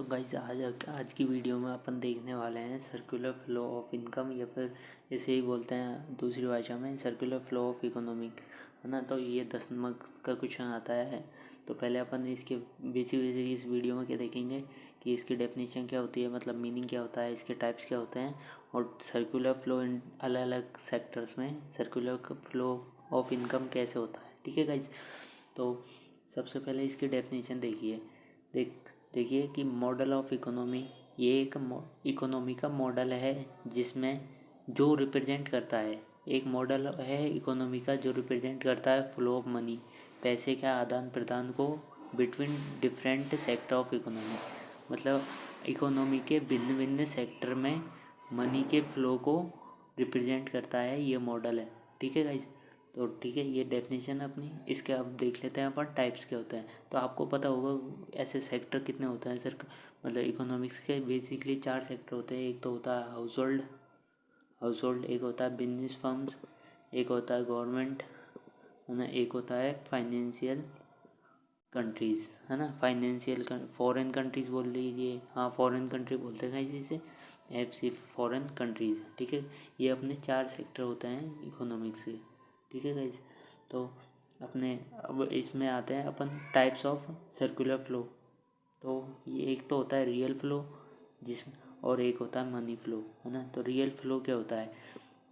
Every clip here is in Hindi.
तो गाइस आज की वीडियो में अपन देखने वाले हैं सर्कुलर फ्लो ऑफ इनकम, या फिर इसे ही बोलते हैं दूसरी भाषा में सर्कुलर फ्लो ऑफ इकोनॉमिक, है ना। तो ये 10 मार्क्स का क्वेश्चन आता है। तो पहले अपन इसके बेसिक इस वीडियो में क्या देखेंगे कि इसकी डेफिनेशन क्या होती है, मतलब मीनिंग क्या होता है, इसके टाइप्स क्या होते हैं, और सर्कुलर फ्लो इन अलग अलग सेक्टर्स में सर्कुलर फ्लो ऑफ इनकम कैसे होता है। ठीक है गाइज। तो सबसे पहले इसकी डेफिनेशन देखिए कि मॉडल ऑफ इकोनॉमी, ये एक इकोनॉमी का मॉडल है जिसमें जो रिप्रेजेंट करता है, एक मॉडल है इकोनॉमी का जो रिप्रेजेंट करता है फ्लो ऑफ मनी, पैसे के आदान प्रदान को between different sector of economy. मतलब इकोनॉमी के भिन्न भिन्न सेक्टर में मनी के फ्लो को रिप्रेजेंट करता है, ये मॉडल है। ठीक है गाइज। तो ठीक है, ये डेफिनेशन अपनी। इसके अब देख लेते हैं अपन टाइप्स क्या होते हैं। तो आपको पता होगा ऐसे सेक्टर कितने होते हैं सर, मतलब इकोनॉमिक्स के बेसिकली 4 सेक्टर होते हैं। एक तो होता है हाउस होल्ड, एक होता है बिजनेस फर्म्स, एक होता है गवर्नमेंट, है ना, एक होता है फाइनेंशियल कंट्रीज़, है ना। फाइनेंशियल फॉरेन कंट्रीज़ बोल लीजिए, हाँ फॉरेन कंट्री बोलते हैं जिसे FC फॉरेन कंट्रीज़। ठीक है, ये अपने 4 सेक्टर होते हैं इकोनॉमिक्स के। ठीक है गाइज। तो अपने अब इसमें आते हैं अपन टाइप्स ऑफ सर्कुलर फ्लो। तो ये एक तो होता है रियल फ्लो और एक होता है मनी फ्लो, है ना। तो रियल फ्लो क्या होता है,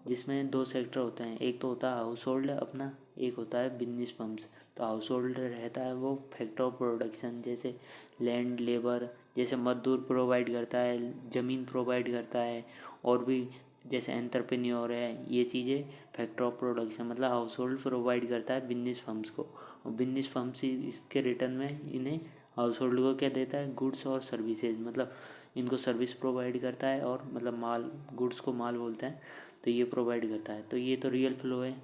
जिसमें 2 सेक्टर होते हैं। एक तो होता है हाउस होल्ड अपना, एक होता है बिजनेस फर्म्स। तो हाउस होल्ड रहता है वो फैक्टर ऑफ प्रोडक्शन, जैसे लैंड लेबर, जैसे मजदूर प्रोवाइड करता है, ज़मीन प्रोवाइड करता है, और भी जैसे एंटरप्रेन्योर है, ये चीज़ें फैक्टर ऑफ प्रोडक्शन मतलब हाउस होल्ड प्रोवाइड करता है बिजनेस फर्म्स को। और बिजनेस फर्म्स इसके रिटर्न में इन्हें हाउस होल्ड को क्या देता है, गुड्स और सर्विसेज, मतलब इनको सर्विस प्रोवाइड करता है, और मतलब माल, गुड्स को माल बोलते हैं, तो ये प्रोवाइड करता है। तो ये तो रियल फ्लो है।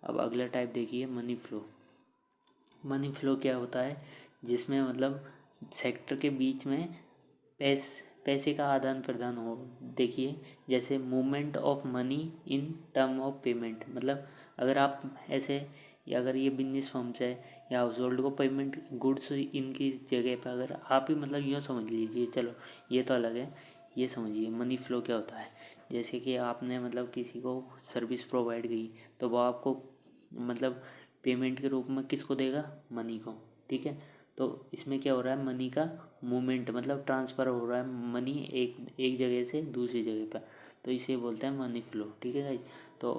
अब अगला टाइप देखिए मनी फ्लो। मनी फ्लो क्या होता है, जिसमें मतलब सेक्टर के बीच में पैसे का आदान प्रदान हो। देखिए जैसे movement of money in term of payment, मतलब अगर आप ऐसे, या अगर ये बिजनेस फर्म्स है या हाउस होल्ड को पेमेंट गुड्स इनकी जगह पर अगर आप ही मतलब यूँ समझ लीजिए, चलो ये तो अलग है, ये समझिए मनी फ्लो क्या होता है। जैसे कि आपने मतलब किसी को सर्विस प्रोवाइड की, तो वो आपको मतलब पेमेंट के रूप में किसको देगा, मनी को। ठीक है, तो इसमें क्या हो रहा है, मनी का मूवमेंट मतलब ट्रांसफ़र हो रहा है, मनी एक जगह से दूसरी जगह पर, तो इसे बोलते हैं मनी फ्लो। ठीक है गाइस।